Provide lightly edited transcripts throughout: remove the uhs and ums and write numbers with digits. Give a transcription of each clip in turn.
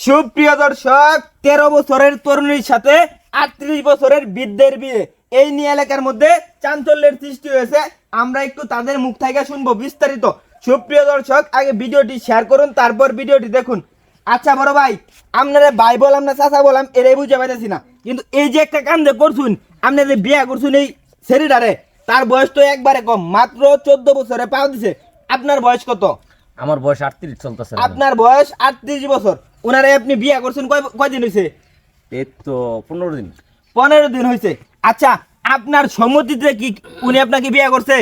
সুপ্রিয় দর্শক, 13 বছরের তরুণীর সাথে 38 বছরের বৃদ্ধের বিয়ে, এই নিয়ে এলাকার মধ্যে চাঞ্চল্যের সৃষ্টি হয়েছে। আমরা একটু তাদের মুখ থেকে শুনবো বিস্তারিত। সুপ্রিয় দর্শক, আগে ভিডিওটি শেয়ার করুন, তারপর ভিডিওটি দেখুন। আচ্ছা বড় ভাই, আপনারা ভাই বললাম না চাচা বললাম, এটাই বুঝে পাইতেছি না। কিন্তু এই যে একটা কাম যে করছুন, আপনি যে বিয়ে করছুন এই ছেলেটারে, তার বয়স তো একবারে কম, মাত্র 14 বছরে পা দিছে। আপনার বয়স কত? আমার বয়স 38 চলতেছে। আপনার বয়স 38 বছর। উনারে আপনি বিয়ে করছেন কয়দিন হয়েছে? এই তো 15 দিন। 15 দিন হয়েছে। আচ্ছা, আপনার সম্মতিতে কি উনি আপনাকে বিয়ে করছে?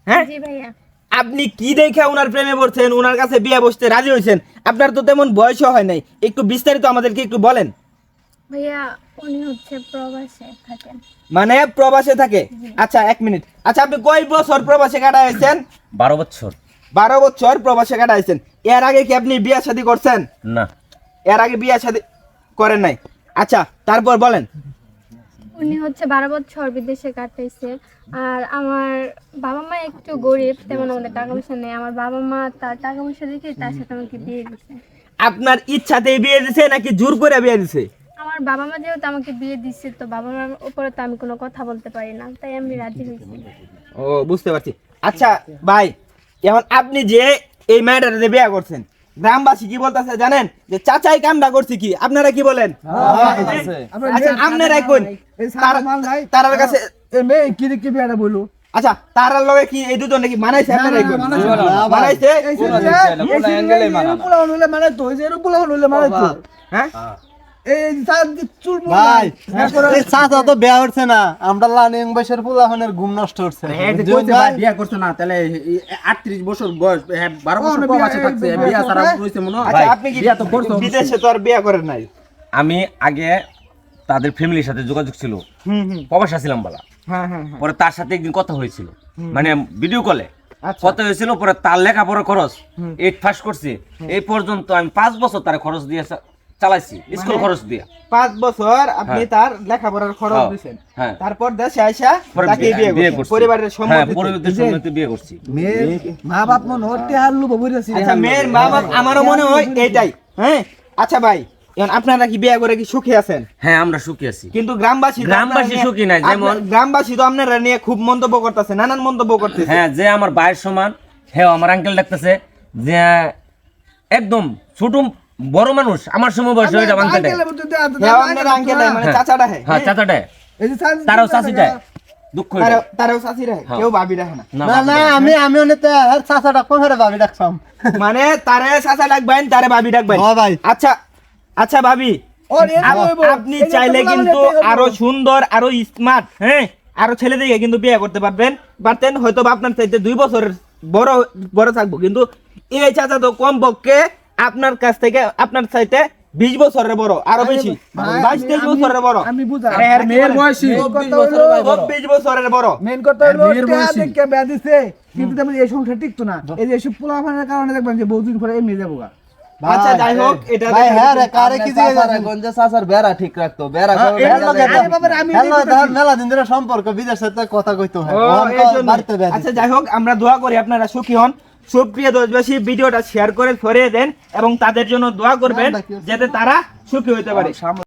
হ্যাঁ জি ভাইয়া। আপনি কি দেখে ওনার প্রেমে পড়ছেন, ওনার কাছে বিয়ে বসতে রাজি হয়েছেন? আপনার তো তেমন বয়সও হয় নাই, একটু বিস্তারিত আমাদেরকে একটু বলেন। ভাইয়া উনি হচ্ছে প্রবাসে থাকেন। মানে প্রবাসে থাকে? আচ্ছা 1 মিনিট। আচ্ছা, আপনি কয় বছর প্রবাসে কাটাইছেন? 12 বছর। 12 বছর প্রবাসে কাটাইছেন। এর আগে কি আপনি বিয়ে শাদী করছেন? না। এর আগে বিয়ে শাদী করেন নাই? আচ্ছা, তারপর বলেন। উনি হচ্ছে 12 বছর বিদেশে কাটাইছে। আর আমার বাবা মা একটু গরিব, তেমন আমাদের টাকা পয়সা নেই। আমার বাবা মা তার টাকা পয়সা দেখে তার সাথে আমাকে বিয়ে দিছে। আপনার ইচ্ছাতেই বিয়ে দিছে নাকি জোর করে বিয়ে দিছে? আমার বাবা মা যেহেতু আমাকে বিয়ে দিচ্ছে, তো বাবা মার উপরে তো আমি কোনো কথা বলতে পারি না, তাই আমি রাজি হয়েছি। ও, বুঝতে পারছি। আচ্ছা ভাই, এখন আপনি যে এই মেয়েটার যে বিয়ে করছেন, গ্রামবাসী কি বলতেছে জানেন? যে চাচাই কামটা করছে কি, আপনারা কি বলেন? আচ্ছা, আপনারা কোন তারার কাছে? আচ্ছা, তারার লগে কি এই দুজন নাকি মানাইছে? আপনারা কোন মানাইছে? হ্যাঁ ভাই, এই চাচা তো বিয়া হচ্ছে না, আমরা লানিং বয়সের পোলাপানের ঘুম নষ্ট হচ্ছে। বিয়া করছে না, তাহলে 38 বছর বয়স, 12 বছর প্রবাসে থাকছে, বিয়া ছাড়া হইছে মনে হয়। আচ্ছা, আপনি কি বিদেশে তো আর বিয়ে করেন নাই? আমি আগে তাদের ফ্যামিলির সাথে যোগাযোগ ছিল, প্রবাসে ছিলাম বলা। হ্যাঁ হ্যাঁ হ্যাঁ। পরে তার সাথে একদিন কথা হয়েছিল, মানে ভিডিও কলে আচ্ছা। কথা হয়েছিল। পরে তার লেখাপড়া খরচ 8 পাস করছে, এই পর্যন্ত আমি 5 বছর তার খরচ দিয়ে চালাইছি, স্কুল খরচ দিয়ে। 5 বছর আপনি হ্যাঁ। তার লেখাপড়ার খরচ হ্যাঁ, দিয়েছেন। হ্যাঁ। তারপর দেশে আইসা পরে তাকে বিয়ে করছেন, পরিবারের হ্যাঁ, সম্মতিতে। পরিবারের সম্মতিতে বিয়ে করছি। মা বাপ মনে হতে হারলু ববুরেছি। আচ্ছা, মেয়ের মা বাপ আমারও মনে হয় এইটাই। হ্যাঁ, আচ্ছা ভাই, এখন আপনারা কি বিয়ে করে কি সুখী আছেন? হ্যাঁ, আমরা সুখী আছি। কিন্তু গ্রামবাসী সুখী নাই। যেমন গ্রামবাসী তো আপনারা নিয়ে খুব মন্তব্য করতেছে, নানান মন্তব্য করতেছে। হ্যাঁ, যে আমার ভাইয়ের সমান, হ্যাঁ আমার আঙ্কেল ডাকতেছে, যে একদম ছোট বড় মানুষ আমার সময় বয়স ওইটা আঙ্কেল ডাকে। হ্যাঁ, আপনারা আঙ্কেল মানে চাচাটা হ্যাঁ। হ্যাঁ, চাচাটা তারাও চাচিটা দুঃখ হইলো। তারাও চাচি রাখে, হ্যাঁ। কেউ ভাবি রাখে না। না না, আমি অনেকটা চাচা ডাক করে ভাবি ডাকছাম। মানে তারে চাচা ডাকবেন, তারে ভাবি ডাকবেন। হ্যাঁ ভাই। আচ্ছা আচ্ছা ভাবি, আপনি চাইলে কিন্তু আরো সুন্দর, আরো স্মার্ট, হ্যাঁ আরো ছেলেদেরকে কিন্তু বিয়ে করতে পারতেন। হয়তো বা আপনার চাইতে 2 বছরের বড় বড় থাকবো, কিন্তু এই চাচা তো কম পক্ষে আপনার কাছ থেকে, আপনার চাইতে 20 বছরের বড়, আরো বেশি 22-23 বছরের বড়। আমি বুঝা মেয়ের বয়সী 20 বছরের বড়। মেন কথা হলো কে বিয়া দিছে, কিন্তু তেমন এই সংসার টিকতো না। এই যে এসব পোলাপানের কারণে দেখবেন যে বহুদিন পরে এমনি যাবো গা। আচ্ছা যাই হোক, এটা ভাই হ্যাঁ রে, কারে কি দিয়ে গঞ্জা চাচার বেড়া ঠিক রাখতো, বেড়া মেলা দিন ধরে সম্পর্ক বিদেশের সাথে কথা কইতো হয়। ও, এই জন্য। আচ্ছা যাই হোক, আমরা দোয়া করি আপনারা সুখী হন। সুপ্রিয় দেশবাসী, ভিডিওটা শেয়ার করে ছড়িয়ে দেন এবং তাদের জন্য দোয়া করবেন যাতে তারা সুখী হতে পারে।